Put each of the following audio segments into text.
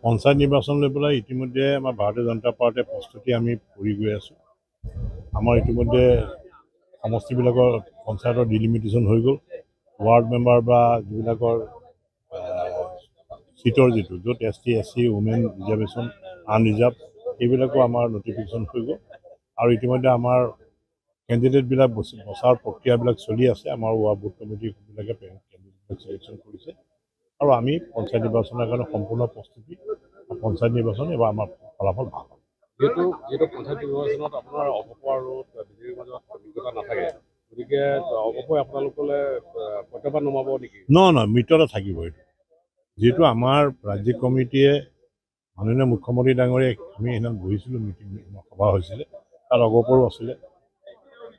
পঞ্চায়ত নিৰ্বাচন লৈ পেলাই ইতিমধ্যে আমাৰ ভাৰতীয় জনতা পাৰ্টিয়ে প্ৰস্তুতি আমি কৰি গৈ আছোঁ। আমাৰ ইতিমধ্যে সমষ্টিবিলাকৰ পঞ্চায়তৰ ডিলিমিটেশ্যন হৈ গ'ল। ৱাৰ্ড মেম্বাৰ বা যিবিলাকৰ চিটৰ যিটো য'ত ST SC women reservation unreserved এইবিলাকো আমাৰ নটিফিকেশ্যন হৈ গ'ল। আৰু ইতিমধ্যে আমাৰ কেণ্ডিডেটবিলাক বচাৰ প্ৰক্ৰিয়াবিলাক চলি আছে। আমাৰ বুথ কমিটিবিলাকে কেণ্ডিডেটবিলাক ছিলেকশ্যন কৰিছে আৰু আমি পঞ্চায়ত নিৰ্বাচনৰ কাৰণে সম্পূৰ্ণ প্ৰস্তুতি। পঞ্চায়ত নিৰ্বাচন এবাৰ আমাৰ ফলাফল ভাল হ'ব। যিহেতু পঞ্চায়ত নিৰ্বাচনত আপোনাৰ অপপয় আৰু বিজেপিৰ মাজত অভিজ্ঞতা নাথাকে, গতিকে অপপয় আপোনালোকলৈ প্ৰত্যাহ্বান নমাব নেকি? নহয় মিত্ৰতা থাকিব এইটো। যিহেতু আমাৰ ৰাজ্যিক কমিটিয়ে মাননীয় মুখ্যমন্ত্ৰী ডাঙৰীয়াক আমি সেইদিনা বহিছিলোঁ, মিটিং সভা হৈছিলে, তাত অগপৰো আছিলে,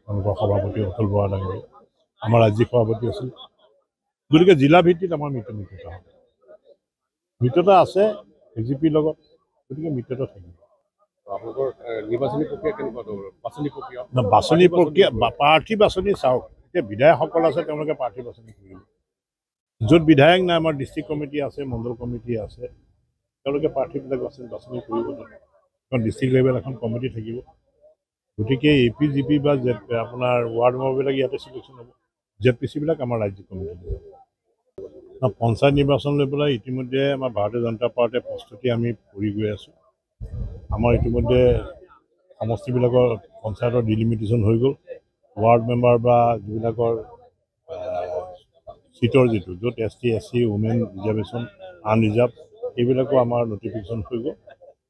তেওঁলোকৰ সভাপতি অতুল বৰা ডাঙৰীয়া, আমাৰ ৰাজ্যিক সভাপতি আছিল। গতিকে জিলা ভিত্তিত আমাৰ মিত্ৰতা হ'ব। মিত্ৰতা আছে BJPৰ লগত, গতিকে মিত্ৰতা থাকিব। আপোনালোকৰ নিৰ্বাচনী প্ৰক্ৰিয়া কেনেকুৱা ধৰণৰ? বাছনি প্ৰক্ৰিয়া প্ৰাৰ্থী বাছনি চাওক, এতিয়া বিধায়কসকল আছে, তেওঁলোকে প্ৰাৰ্থী বাছনি কৰিব। য'ত বিধায়ক নাই, আমাৰ ডিষ্ট্ৰিক্ট কমিটি আছে, মণ্ডল কমিটি আছে, তেওঁলোকে প্ৰাৰ্থীবিলাক বাছনি কৰিব। কাৰণ ডিষ্ট্ৰিক্ট লেভেল এখন কমিটি থাকিব। গতিকে AP GP বা আপোনাৰ ৱাৰ্ড মেম্বাৰবিলাক ইয়াতে ছিলেকশ্যন হ'ব। ZPCবিলাক আমাৰ ৰাজ্যিক কমিটি। পঞ্চায়ত নিৰ্বাচন লৈ পেলাই ইতিমধ্যে আমাৰ ভাৰতীয় জনতা পাৰ্টিয়ে প্ৰস্তুতি আমি কৰি গৈ আছোঁ। আমাৰ ইতিমধ্যে সমষ্টিবিলাকৰ পঞ্চায়তৰ ডিলিমিটেশ্যন হৈ গ'ল। ৱাৰ্ড মেম্বাৰ বা যিবিলাকৰ চিটৰ যিটো য'ত ST SC women reservation unreserved এইবিলাকো আমাৰ নটিফিকেশ্যন হৈ গ'ল।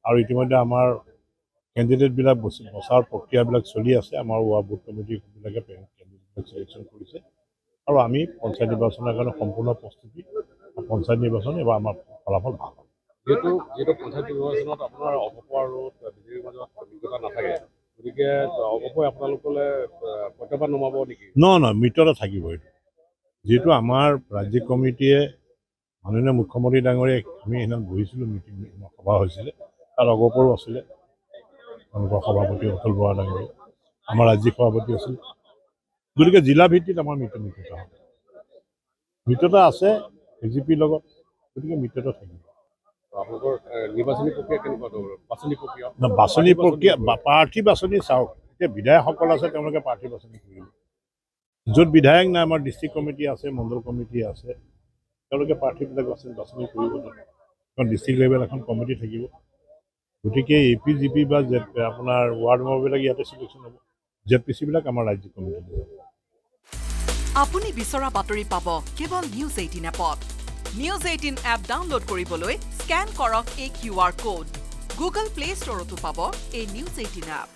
আৰু ইতিমধ্যে আমাৰ কেণ্ডিডেটবিলাক বচাৰ প্ৰক্ৰিয়াবিলাক চলি আছে। আমাৰ বুথ কমিটিবিলাকে কেণ্ডিডেটবিলাক ছিলেকশ্যন কৰিছে আৰু আমি পঞ্চায়ত নিৰ্বাচনৰ কাৰণে সম্পূৰ্ণ প্ৰস্তুতি। পঞ্চায়ত নিৰ্বাচন এবাৰ আমাৰ ফলাফল ভাল হ'ব। যিহেতু পঞ্চায়ত নিৰ্বাচনত আপোনাৰ অপপয় আৰু বিজেপিৰ মাজত অভিজ্ঞতা নাথাকে, গতিকে অপপয় আপোনালোকলৈ প্ৰত্যাহ্বান নমাব নেকি? নহয় মিত্ৰতা থাকিব এইটো। যিহেতু আমাৰ ৰাজ্যিক কমিটিয়ে মাননীয় মুখ্যমন্ত্ৰী ডাঙৰীয়াক আমি সেইদিনা বহিছিলোঁ, মিটিং সভা হৈছিলে, তাত অগপৰো আছিলে, তেওঁলোকৰ সভাপতি অতুল বৰা ডাঙৰীয়া, আমাৰ ৰাজ্যিক সভাপতি আছিল। গতিকে জিলা ভিত্তিত আমাৰ মিত্ৰতা হ'ব। মিত্ৰতা আছে BJPৰ লগত, গতিকে মিত্ৰতা থাকিব। আপোনালোকৰ নিৰ্বাচনী প্ৰক্ৰিয়া কেনেকুৱা ধৰণৰ? বাছনি প্ৰক্ৰিয়া প্ৰাৰ্থী বাছনি চাওক, এতিয়া বিধায়কসকল আছে, তেওঁলোকে প্ৰাৰ্থী বাছনি কৰিব। য'ত বিধায়ক নাই, আমাৰ ডিষ্ট্ৰিক্ট কমিটি আছে, মণ্ডল কমিটি আছে, তেওঁলোকে প্ৰাৰ্থীবিলাক বাছনি কৰিব। কাৰণ ডিষ্ট্ৰিক্ট লেভেল এখন কমিটি থাকিব। গতিকে AP GP বা আপোনাৰ ৱাৰ্ড মেম্বাৰবিলাক ইয়াতে ছিলেকশ্যন হ'ব। ZPCবিলাক আমাৰ ৰাজ্যিক কমিটি। আপুনি বিচৰা বাতৰি পাব কেৱল News 18 এপত। News 18 এপ ডাউনলোড কৰিবলৈ স্কেন কৰক এই QR কোড। Google Play Storeতো পাব এই News 18 এপ।